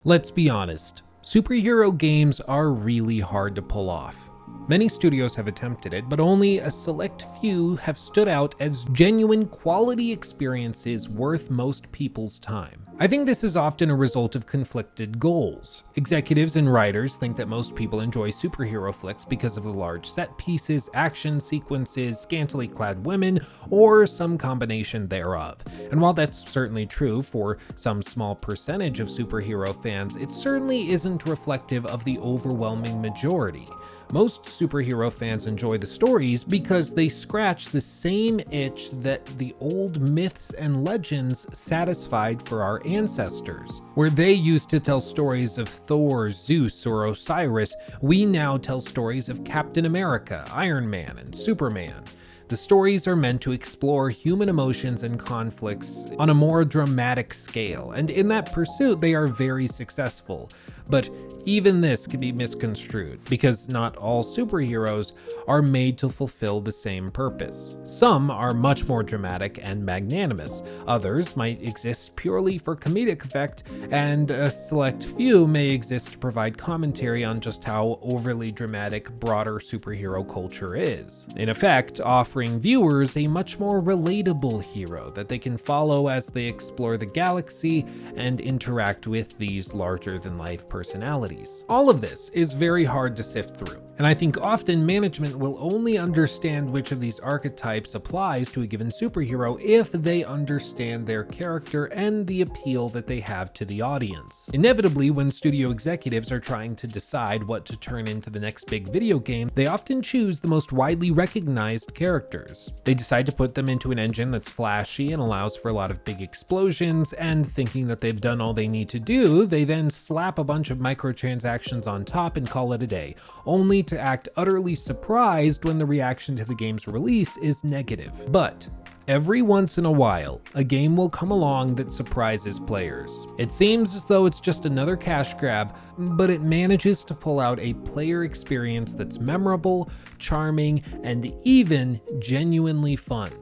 Let's be honest, superhero games are really hard to pull off. Many studios have attempted it, but only a select few have stood out as genuine quality experiences worth most people's time. I think this is often a result of conflicted goals. Executives and writers think that most people enjoy superhero flicks because of the large set pieces, action sequences, scantily clad women, or some combination thereof. And while that's certainly true for some small percentage of superhero fans, it certainly isn't reflective of the overwhelming majority. Most superhero fans enjoy the stories because they scratch the same itch that the old myths and legends satisfied for our ancestors. Where they used to tell stories of Thor, Zeus, or Osiris, we now tell stories of Captain America, Iron Man, and Superman. The stories are meant to explore human emotions and conflicts on a more dramatic scale, and in that pursuit they are very successful. But even this can be misconstrued, because not all superheroes are made to fulfill the same purpose. Some are much more dramatic and magnanimous, others might exist purely for comedic effect, and a select few may exist to provide commentary on just how overly dramatic broader superhero culture is. In effect, offering viewers a much more relatable hero that they can follow as they explore the galaxy and interact with these larger-than-life personalities. All of this is very hard to sift through, and I think often management will only understand which of these archetypes applies to a given superhero if they understand their character and the appeal that they have to the audience. Inevitably, when studio executives are trying to decide what to turn into the next big video game, they often choose the most widely recognized characters. They decide to put them into an engine that's flashy and allows for a lot of big explosions, and thinking that they've done all they need to do, they then slap a bunch of microtransactions on top and call it a day, only to act utterly surprised when the reaction to the game's release is negative. But every once in a while, a game will come along that surprises players. It seems as though it's just another cash grab, but it manages to pull out a player experience that's memorable, charming, and even genuinely fun.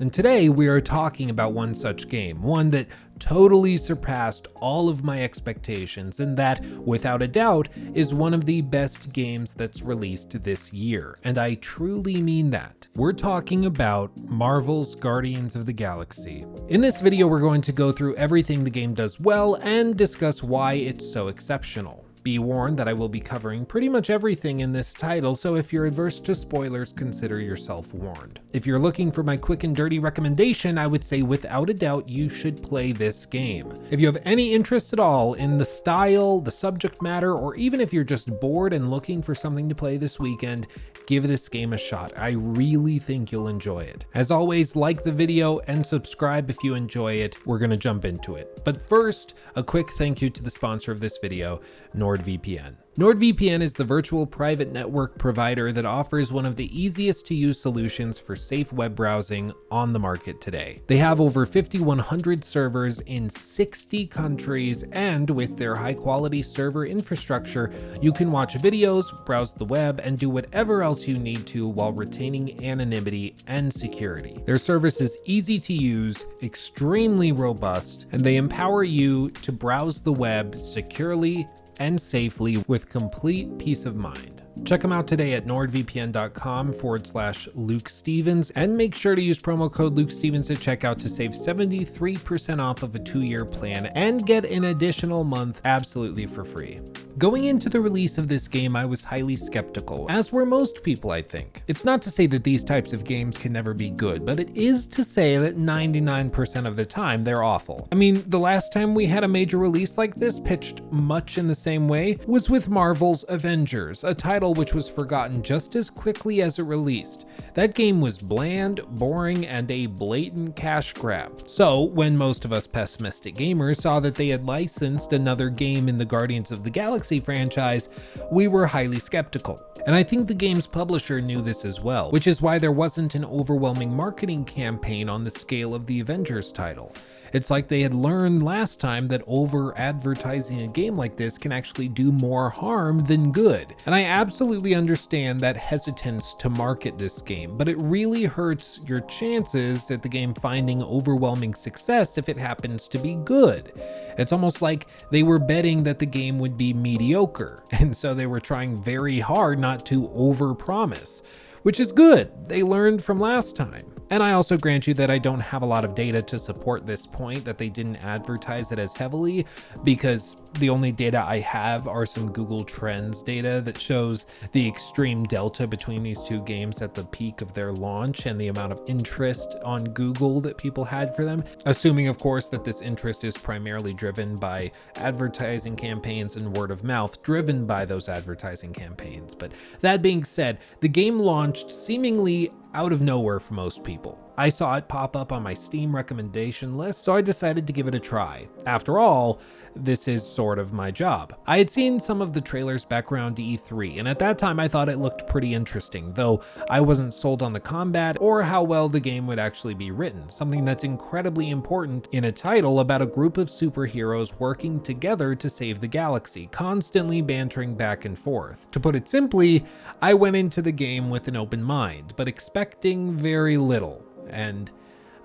And today we are talking about one such game, one that totally surpassed all of my expectations, and that, without a doubt, is one of the best games that's released this year. And I truly mean that. We're talking about Marvel's Guardians of the Galaxy. In this video, we're going to go through everything the game does well and discuss why it's so exceptional. Be warned that I will be covering pretty much everything in this title, so if you're adverse to spoilers, consider yourself warned. If you're looking for my quick and dirty recommendation, I would say without a doubt you should play this game. If you have any interest at all in the style, the subject matter, or even if you're just bored and looking for something to play this weekend, give this game a shot. I really think you'll enjoy it. As always, like the video and subscribe if you enjoy it. We're gonna jump into it. But first, a quick thank you to the sponsor of this video, NordVPN. NordVPN is the virtual private network provider that offers one of the easiest to use solutions for safe web browsing on the market today. They have over 5,100 servers in 60 countries, and with their high quality server infrastructure, you can watch videos, browse the web, and do whatever else you need to while retaining anonymity and security. Their service is easy to use, extremely robust, and they empower you to browse the web securely and safely with complete peace of mind. Check them out today at nordvpn.com/lukestephens, and make sure to use promo code lukestephens at checkout to save 73% off of a 2-year plan and get an additional month absolutely for free. Going into the release of this game, I was highly skeptical, as were most people, I think. It's not to say that these types of games can never be good, but it is to say that 99% of the time they're awful. I mean, the last time we had a major release like this, pitched much in the same way, was with Marvel's Avengers, a title which was forgotten just as quickly as it released. That game was bland, boring, and a blatant cash grab. So, when most of us pessimistic gamers saw that they had licensed another game in the Guardians of the Galaxy franchise, we were highly skeptical. And I think the game's publisher knew this as well, which is why there wasn't an overwhelming marketing campaign on the scale of the Avengers title. It's like they had learned last time that over-advertising a game like this can actually do more harm than good. And I absolutely understand that hesitance to market this game, but it really hurts your chances at the game finding overwhelming success if it happens to be good. It's almost like they were betting that the game would be mediocre, and so they were trying very hard not to overpromise, which is good. They learned from last time. And I also grant you that I don't have a lot of data to support this point that they didn't advertise it as heavily, because the only data I have are some Google Trends data that shows the extreme delta between these two games at the peak of their launch and the amount of interest on Google that people had for them, assuming of course that this interest is primarily driven by advertising campaigns and word of mouth driven by those advertising campaigns. But that being said, the game launched seemingly out of nowhere for most people. I saw it pop up on my Steam recommendation list, so I decided to give it a try. After all, this is sort of my job. I had seen some of the trailers back around E3, and at that time I thought it looked pretty interesting, though I wasn't sold on the combat or how well the game would actually be written, something that's incredibly important in a title about a group of superheroes working together to save the galaxy, constantly bantering back and forth. To put it simply, I went into the game with an open mind, but expecting very little, and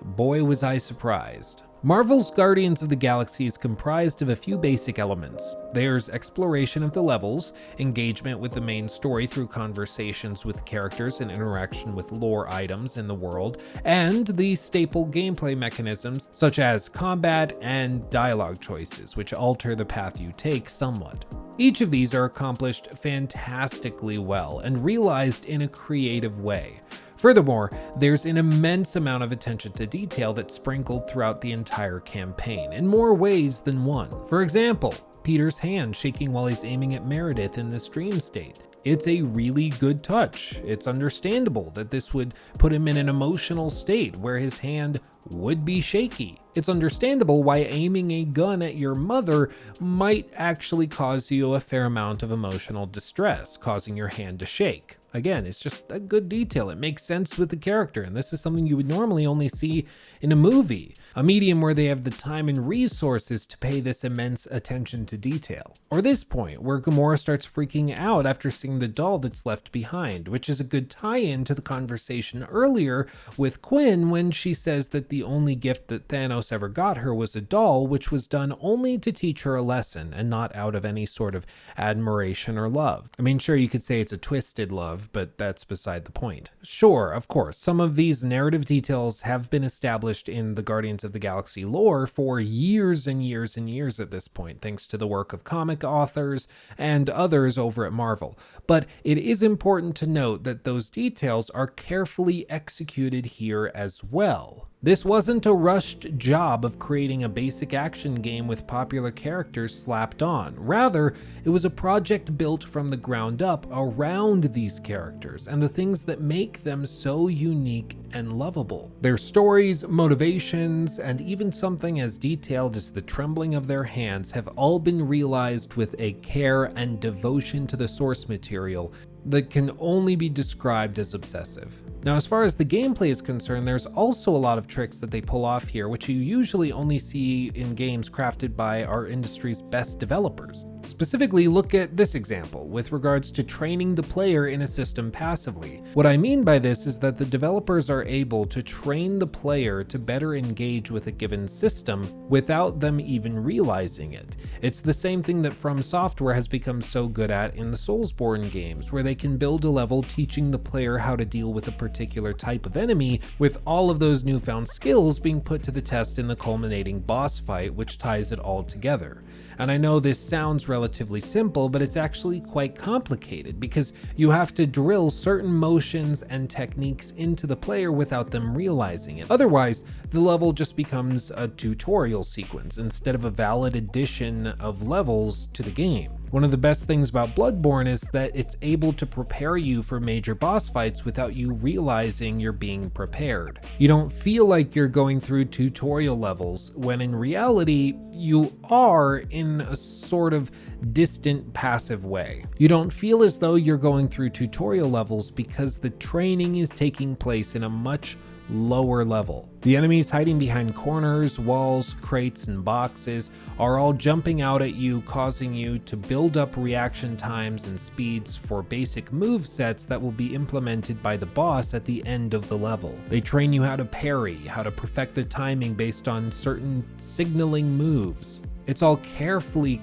boy was I surprised. Marvel's Guardians of the Galaxy is comprised of a few basic elements. There's exploration of the levels, engagement with the main story through conversations with characters and interaction with lore items in the world, and the staple gameplay mechanisms such as combat and dialogue choices, which alter the path you take somewhat. Each of these are accomplished fantastically well and realized in a creative way. Furthermore, there's an immense amount of attention to detail that's sprinkled throughout the entire campaign, in more ways than one. For example, Peter's hand shaking while he's aiming at Meredith in this dream state. It's a really good touch. It's understandable that this would put him in an emotional state where his hand would be shaky. It's understandable why aiming a gun at your mother might actually cause you a fair amount of emotional distress, causing your hand to shake. Again, it's just a good detail. It makes sense with the character, and this is something you would normally only see in a movie, a medium where they have the time and resources to pay this immense attention to detail. Or this point, where Gamora starts freaking out after seeing the doll that's left behind, which is a good tie-in to the conversation earlier with Quinn when she says that the only gift that Thanos ever got her was a doll, which was done only to teach her a lesson and not out of any sort of admiration or love. I mean, sure, you could say it's a twisted love, but that's beside the point. Sure, of course, some of these narrative details have been established in the Guardians of the Galaxy lore for years and years and years at this point, thanks to the work of comic authors and others over at Marvel. But it is important to note that those details are carefully executed here as well. This wasn't a rushed job of creating a basic action game with popular characters slapped on. Rather, it was a project built from the ground up around these characters and the things that make them so unique and lovable. Their stories, motivations, and even something as detailed as the trembling of their hands have all been realized with a care and devotion to the source material that can only be described as obsessive. Now, as far as the gameplay is concerned, there's also a lot of tricks that they pull off here, which you usually only see in games crafted by our industry's best developers. Specifically, look at this example with regards to training the player in a system passively. What I mean by this is that the developers are able to train the player to better engage with a given system without them even realizing it. It's the same thing that From Software has become so good at in the Soulsborne games, where they can build a level teaching the player how to deal with a particular type of enemy, with all of those newfound skills being put to the test in the culminating boss fight, which ties it all together. And I know this sounds relatively simple, but it's actually quite complicated because you have to drill certain motions and techniques into the player without them realizing it. Otherwise, the level just becomes a tutorial sequence instead of a valid addition of levels to the game. One of the best things about Bloodborne is that it's able to prepare you for major boss fights without you realizing you're being prepared. You don't feel like you're going through tutorial levels, when in reality, you are in a sort of distant, passive way. You don't feel as though you're going through tutorial levels because the training is taking place in a much lower level. The enemies hiding behind corners, walls, crates, and boxes are all jumping out at you, causing you to build up reaction times and speeds for basic move sets that will be implemented by the boss at the end of the level. They train you how to parry, how to perfect the timing based on certain signaling moves. It's all carefully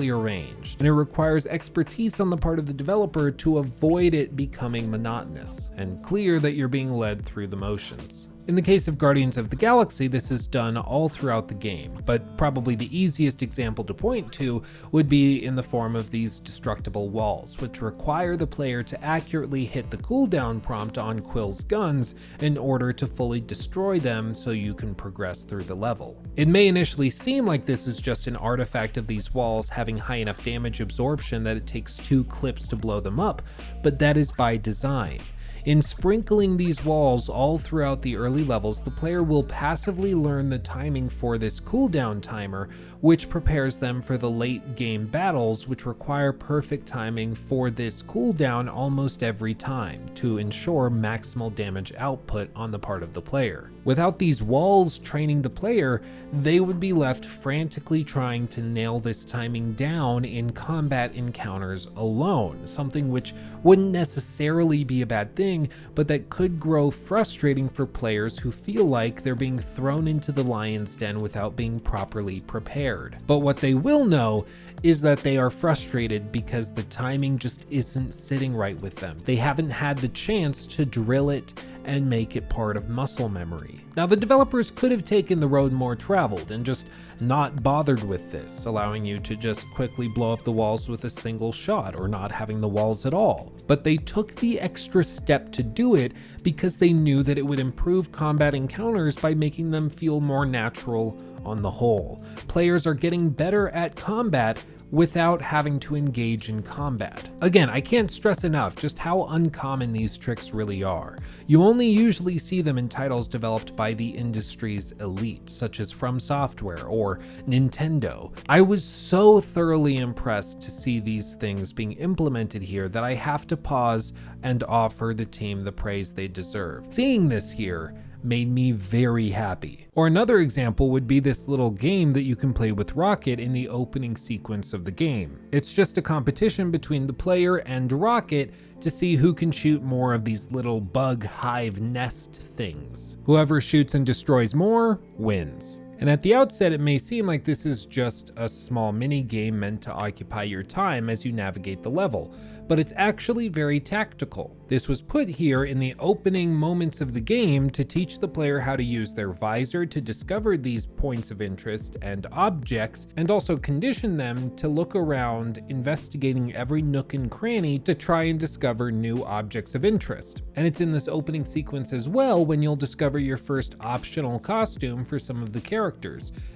arranged, and it requires expertise on the part of the developer to avoid it becoming monotonous and clear that you're being led through the motions. In the case of Guardians of the Galaxy, this is done all throughout the game, but probably the easiest example to point to would be in the form of these destructible walls, which require the player to accurately hit the cooldown prompt on Quill's guns in order to fully destroy them so you can progress through the level. It may initially seem like this is just an artifact of these walls having high enough damage absorption that it takes 2 clips to blow them up, but that is by design. In sprinkling these walls all throughout the early levels, the player will passively learn the timing for this cooldown timer, which prepares them for the late game battles, which require perfect timing for this cooldown almost every time to ensure maximal damage output on the part of the player. Without these walls training the player, they would be left frantically trying to nail this timing down in combat encounters alone, something which wouldn't necessarily be a bad thing, but that could grow frustrating for players who feel like they're being thrown into the lion's den without being properly prepared. But what they will know is that they are frustrated because the timing just isn't sitting right with them. They haven't had the chance to drill it and make it part of muscle memory. Now, the developers could have taken the road more traveled and just not bothered with this, allowing you to just quickly blow up the walls with a single shot or not having the walls at all. But they took the extra step to do it because they knew that it would improve combat encounters by making them feel more natural on the whole. Players are getting better at combat without having to engage in combat. Again, I can't stress enough just how uncommon these tricks really are. You only usually see them in titles developed by the industry's elite, such as From Software or Nintendo. I was so thoroughly impressed to see these things being implemented here that I have to pause and offer the team the praise they deserve. Seeing this here made me very happy. Or another example would be this little game that you can play with Rocket in the opening sequence of the game. It's just a competition between the player and Rocket to see who can shoot more of these little bug hive nest things. Whoever shoots and destroys more wins. And at the outset, it may seem like this is just a small mini game meant to occupy your time as you navigate the level, but it's actually very tactical. This was put here in the opening moments of the game to teach the player how to use their visor to discover these points of interest and objects, and also condition them to look around, investigating every nook and cranny to try and discover new objects of interest. And it's in this opening sequence as well when you'll discover your first optional costume for some of the characters.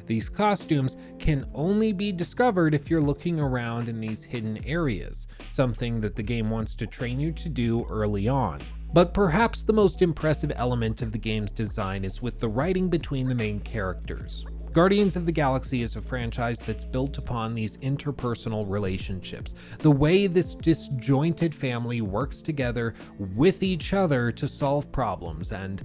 These costumes can only be discovered if you're looking around in these hidden areas, something that the game wants to train you to do early on. But perhaps the most impressive element of the game's design is with the writing between the main characters. Guardians of the Galaxy is a franchise that's built upon these interpersonal relationships, the way this disjointed family works together with each other to solve problems and,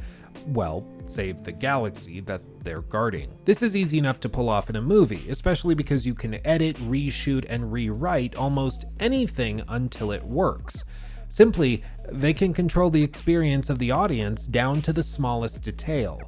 well, save the galaxy that they're guarding. This is easy enough to pull off in a movie, especially because you can edit, reshoot, and rewrite almost anything until it works. Simply, they can control the experience of the audience down to the smallest detail.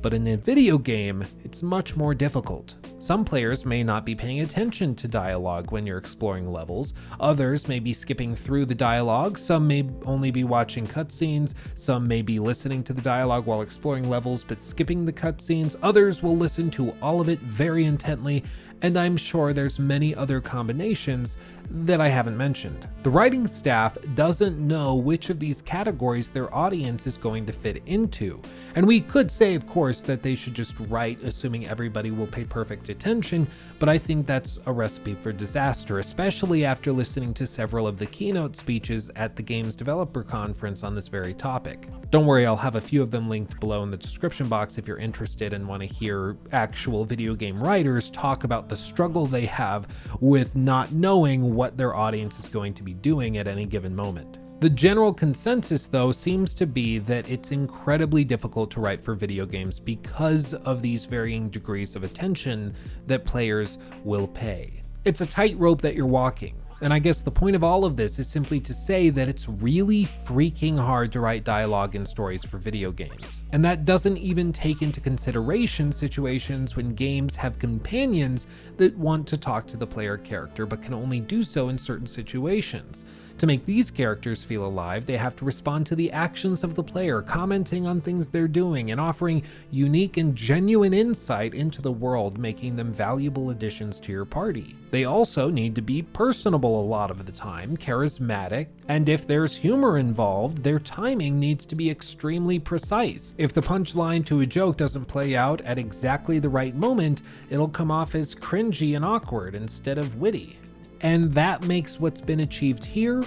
But in a video game, it's much more difficult. Some players may not be paying attention to dialogue when you're exploring levels, others may be skipping through the dialogue, some may only be watching cutscenes, some may be listening to the dialogue while exploring levels but skipping the cutscenes, others will listen to all of it very intently, and I'm sure there's many other combinations that I haven't mentioned. The writing staff doesn't know which of these categories their audience is going to fit into, and we could say, of course, that they should just write assuming everybody will pay perfect attention, but I think that's a recipe for disaster, especially after listening to several of the keynote speeches at the game's developer conference on this very topic. Don't worry, I'll have a few of them linked below in the description box if you're interested and want to hear actual video game writers talk about the struggle they have with not knowing what their audience is going to be doing at any given moment. The general consensus, though, seems to be that it's incredibly difficult to write for video games because of these varying degrees of attention that players will pay. It's a tightrope that you're walking. And I guess the point of all of this is simply to say that it's really freaking hard to write dialogue and stories for video games. And that doesn't even take into consideration situations when games have companions that want to talk to the player character but can only do so in certain situations. To make these characters feel alive, they have to respond to the actions of the player, commenting on things they're doing and offering unique and genuine insight into the world, making them valuable additions to your party. They also need to be personable a lot of the time, charismatic, and if there's humor involved, their timing needs to be extremely precise. If the punchline to a joke doesn't play out at exactly the right moment, it'll come off as cringy and awkward instead of witty. And that makes what's been achieved here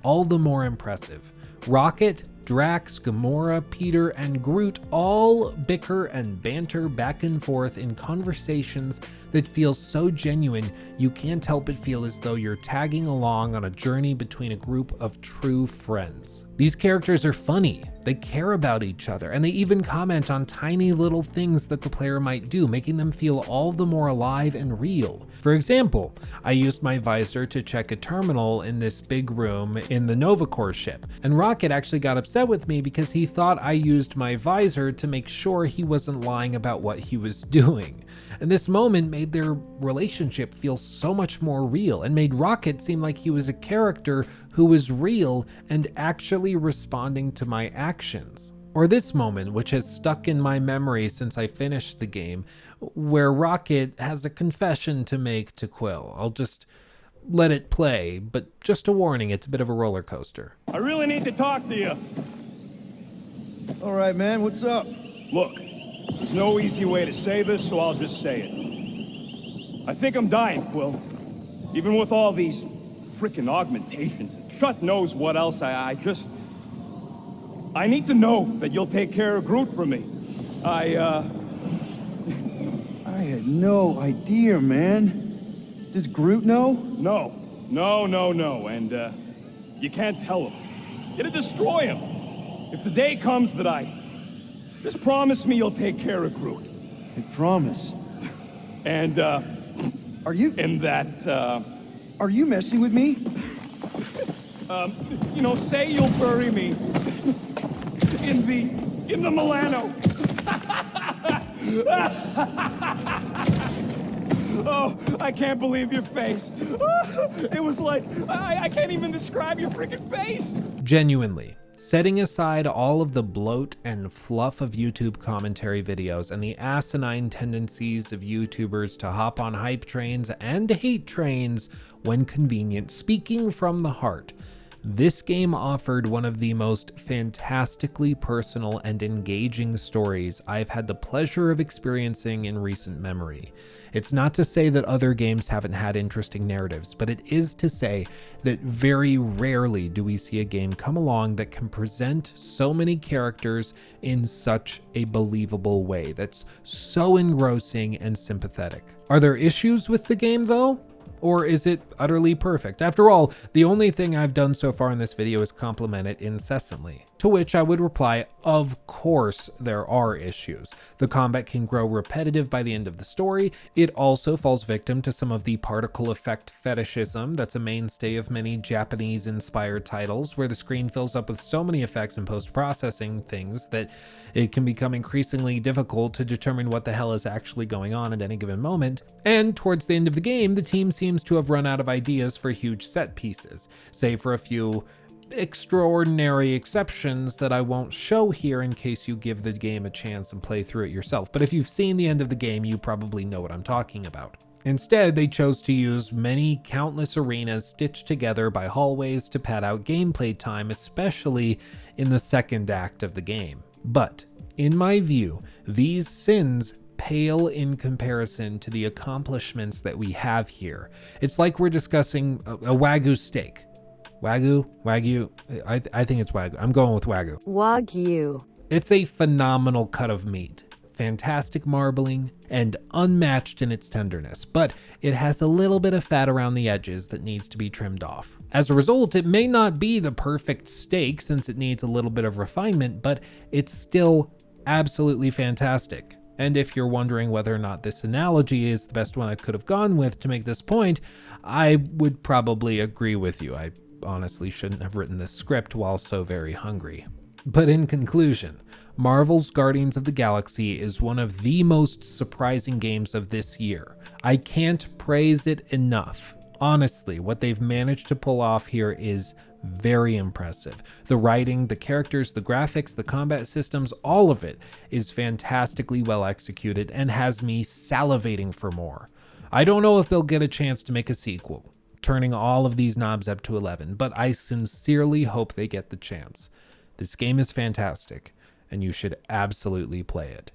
all the more impressive. Rocket, Drax, Gamora, Peter, and Groot all bicker and banter back and forth in conversations that feel so genuine you can't help but feel as though you're tagging along on a journey between a group of true friends. These characters are funny, they care about each other, and they even comment on tiny little things that the player might do, making them feel all the more alive and real. For example, I used my visor to check a terminal in this big room in the Nova Corps ship, and Rocket actually got upset with me because he thought I used my visor to make sure he wasn't lying about what he was doing. And this moment made their relationship feel so much more real and made Rocket seem like he was a character who was real and actually responding to my actions. Or this moment, which has stuck in my memory since I finished the game, where Rocket has a confession to make to Quill. I'll just let it play, but just a warning, it's a bit of a roller coaster. I really need to talk to you. All right, man, what's up? Look, there's no easy way to say this, so I'll just say it. I think I'm dying, Quill. Even with all these frickin' augmentations and shut knows what else, I need to know that you'll take care of Groot for me. I had no idea, man. Does Groot know? No. And, you can't tell him. It'll destroy him. If the day comes that just promise me you'll take care of Groot. I promise. And, Are you? And that, Are you messing with me? Say you'll bury me in the Milano. Oh, I can't believe your face. It was like, I can't even describe your freaking face. Genuinely, setting aside all of the bloat and fluff of YouTube commentary videos and the asinine tendencies of YouTubers to hop on hype trains and hate trains when convenient, speaking from the heart, this game offered one of the most fantastically personal and engaging stories I've had the pleasure of experiencing in recent memory. It's not to say that other games haven't had interesting narratives, but it is to say that very rarely do we see a game come along that can present so many characters in such a believable way, that's so engrossing and sympathetic. Are there issues with the game though? Or is it utterly perfect? After all, the only thing I've done so far in this video is compliment it incessantly. To which I would reply, of course there are issues. The combat can grow repetitive by the end of the story. It also falls victim to some of the particle effect fetishism that's a mainstay of many Japanese-inspired titles, where the screen fills up with so many effects and post-processing things that it can become increasingly difficult to determine what the hell is actually going on at any given moment. And towards the end of the game, the team seems to have run out of ideas for huge set pieces, save for a few extraordinary exceptions that I won't show here in case you give the game a chance and play through it yourself. But if you've seen the end of the game, you probably know what I'm talking about. Instead, they chose to use many countless arenas stitched together by hallways to pad out gameplay time, especially in the second act of the game. But, in my view, these sins pale in comparison to the accomplishments that we have here. It's like we're discussing a Wagyu steak. Wagyu? I think it's Wagyu. I'm going with Wagyu. Wagyu. It's a phenomenal cut of meat. fantastic marbling, and unmatched in its tenderness, but it has a little bit of fat around the edges that needs to be trimmed off. As a result, it may not be the perfect steak since it needs a little bit of refinement, but it's still absolutely fantastic. And if you're wondering whether or not this analogy is the best one I could have gone with to make this point, I would probably agree with you. I honestly shouldn't have written this script while so very hungry. But in conclusion, Marvel's Guardians of the Galaxy is one of the most surprising games of this year. I can't praise it enough. Honestly, what they've managed to pull off here is very impressive. The writing, the characters, the graphics, the combat systems, all of it is fantastically well executed and has me salivating for more. I don't know if they'll get a chance to make a sequel, turning all of these knobs up to 11, but I sincerely hope they get the chance. This game is fantastic, and you should absolutely play it.